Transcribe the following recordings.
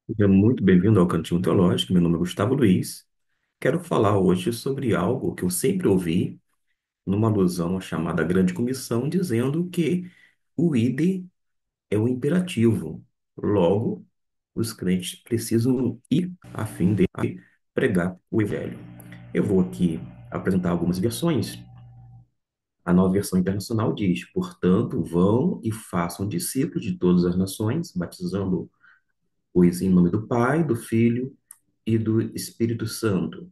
Seja muito bem-vindo ao Cantinho Teológico. Meu nome é Gustavo Luiz. Quero falar hoje sobre algo que eu sempre ouvi, numa alusão à chamada Grande Comissão, dizendo que o ide é o imperativo. Logo, os crentes precisam ir a fim de pregar o Evangelho. Eu vou aqui apresentar algumas versões. A nova versão internacional diz: portanto, vão e façam discípulos de todas as nações, batizando-os em nome do Pai, do Filho e do Espírito Santo.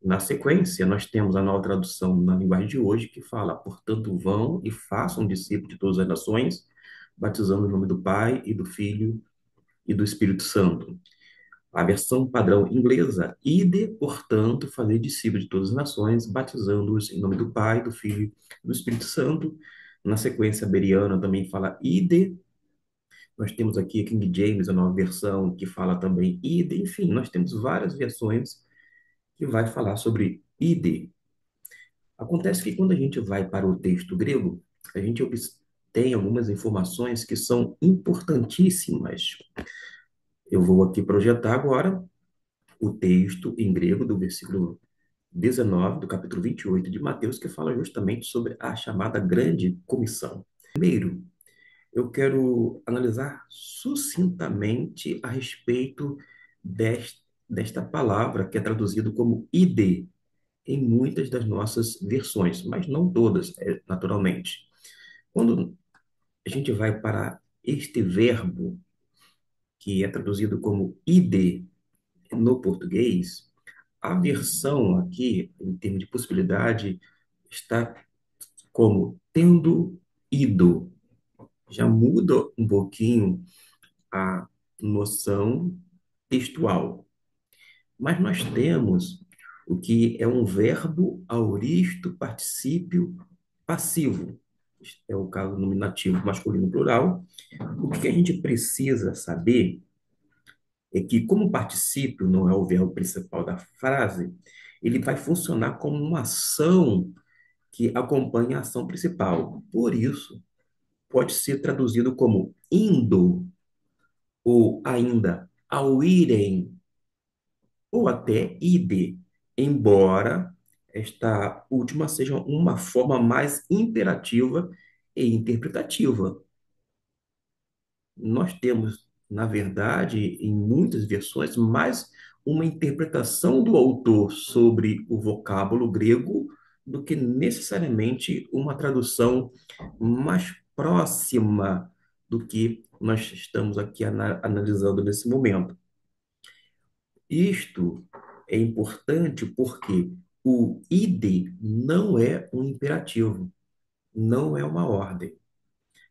Na sequência, nós temos a nova tradução na linguagem de hoje que fala: portanto, vão e façam discípulos de todas as nações, batizando em nome do Pai e do Filho e do Espírito Santo. A versão padrão inglesa: ide, portanto, fazer discípulos de todas as nações, batizando-os em nome do Pai, do Filho e do Espírito Santo. Na sequência beriana também fala ide. Nós temos aqui a King James, a nova versão, que fala também ide. Enfim, nós temos várias versões que vai falar sobre ide. Acontece que quando a gente vai para o texto grego, a gente tem algumas informações que são importantíssimas. Eu vou aqui projetar agora o texto em grego do versículo 19 do capítulo 28 de Mateus, que fala justamente sobre a chamada grande comissão. Primeiro, eu quero analisar sucintamente a respeito desta palavra que é traduzido como ide em muitas das nossas versões, mas não todas, naturalmente. Quando a gente vai para este verbo, que é traduzido como ide no português, a versão aqui, em termos de possibilidade, está como tendo ido. Já muda um pouquinho a noção textual. Mas nós temos o que é um verbo aoristo particípio passivo. Este é o caso nominativo masculino plural. O que a gente precisa saber é que, como o particípio não é o verbo principal da frase, ele vai funcionar como uma ação que acompanha a ação principal. Por isso, pode ser traduzido como indo, ou ainda ao irem, ou até ide, embora esta última seja uma forma mais imperativa e interpretativa. Nós temos, na verdade, em muitas versões, mais uma interpretação do autor sobre o vocábulo grego do que necessariamente uma tradução mais próxima do que nós estamos aqui analisando nesse momento. Isto é importante porque o ide não é um imperativo, não é uma ordem.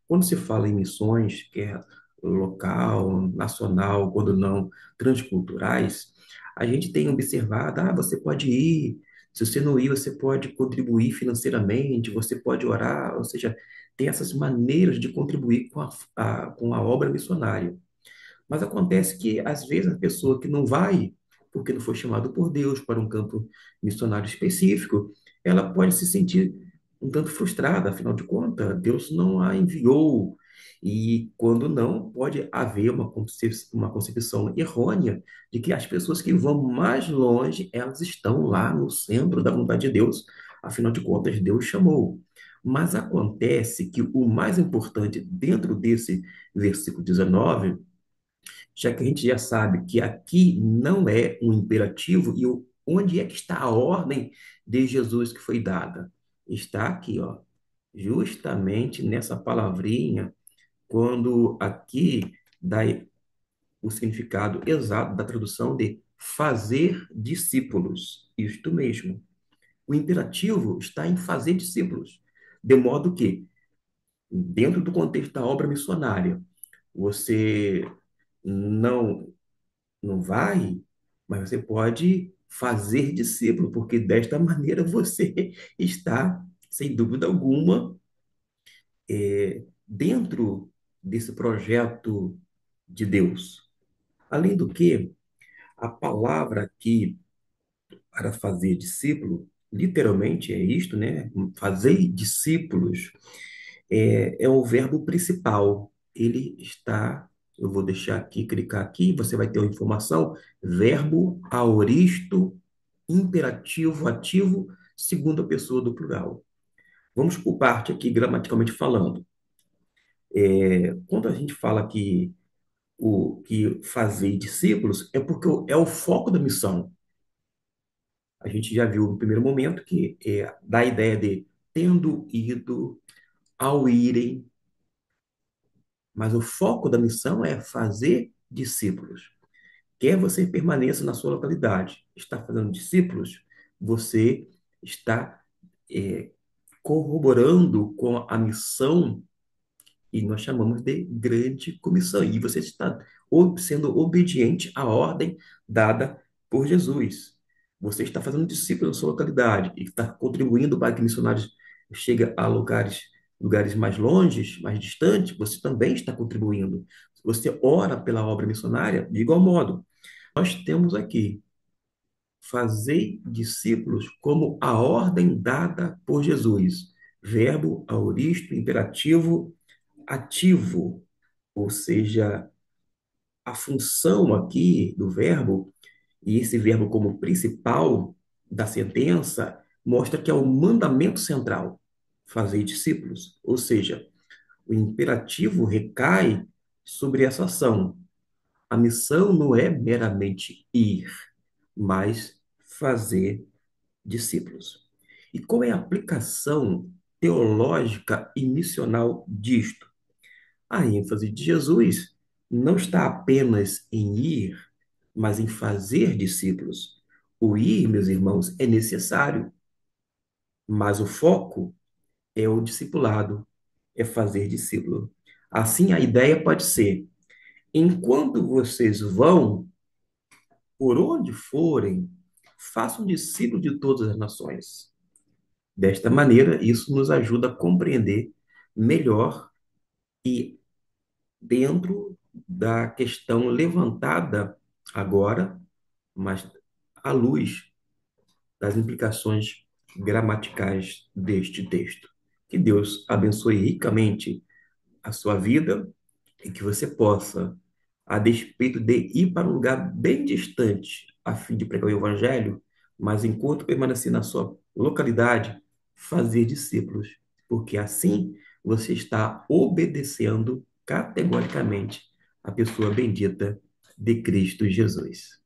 Quando se fala em missões, quer local, nacional, quando não transculturais, a gente tem observado, você pode ir, se você não ir, você pode contribuir financeiramente, você pode orar, ou seja, tem essas maneiras de contribuir com a obra missionária. Mas acontece que, às vezes, a pessoa que não vai, porque não foi chamado por Deus para um campo missionário específico, ela pode se sentir um tanto frustrada, afinal de contas, Deus não a enviou. E quando não, pode haver uma concepção errônea de que as pessoas que vão mais longe, elas estão lá no centro da vontade de Deus, afinal de contas, Deus chamou. Mas acontece que o mais importante dentro desse versículo 19, já que a gente já sabe que aqui não é um imperativo, e onde é que está a ordem de Jesus que foi dada? Está aqui, ó, justamente nessa palavrinha, quando aqui dá o significado exato da tradução de fazer discípulos. Isto mesmo. O imperativo está em fazer discípulos, de modo que, dentro do contexto da obra missionária, você não não vai, mas você pode fazer discípulo, porque desta maneira você está, sem dúvida alguma, dentro desse projeto de Deus. Além do que, a palavra aqui para fazer discípulo, literalmente é isto, né? Fazer discípulos é o verbo principal. Ele está Eu vou deixar aqui, clicar aqui, você vai ter uma informação, verbo, aoristo, imperativo, ativo, segunda pessoa do plural. Vamos por parte aqui, gramaticalmente falando. Quando a gente fala que fazer discípulos, é porque é o foco da missão. A gente já viu no primeiro momento que dá a ideia de tendo ido, ao irem, mas o foco da missão é fazer discípulos. Quer você permaneça na sua localidade, está fazendo discípulos, você está é, corroborando com a missão e nós chamamos de grande comissão. E você está sendo obediente à ordem dada por Jesus. Você está fazendo discípulo na sua localidade e está contribuindo para que missionários cheguem a lugares mais longes, mais distantes. Você também está contribuindo. Você ora pela obra missionária de igual modo. Nós temos aqui fazer discípulos como a ordem dada por Jesus. Verbo, aoristo, imperativo, ativo, ou seja, a função aqui do verbo, e esse verbo como principal da sentença, mostra que é o mandamento central, fazer discípulos, ou seja, o imperativo recai sobre essa ação. A missão não é meramente ir, mas fazer discípulos. E qual é a aplicação teológica e missional disto? A ênfase de Jesus não está apenas em ir, mas em fazer discípulos. O ir, meus irmãos, é necessário, mas o foco é o discipulado, é fazer discípulo. Assim, a ideia pode ser: enquanto vocês vão, por onde forem, façam discípulo de todas as nações. Desta maneira, isso nos ajuda a compreender melhor e dentro da questão levantada agora, mas à luz das implicações gramaticais deste texto. Que Deus abençoe ricamente a sua vida e que você possa, a despeito de ir para um lugar bem distante a fim de pregar o evangelho, mas enquanto permanecer na sua localidade, fazer discípulos, porque assim você está obedecendo categoricamente a pessoa bendita de Cristo Jesus.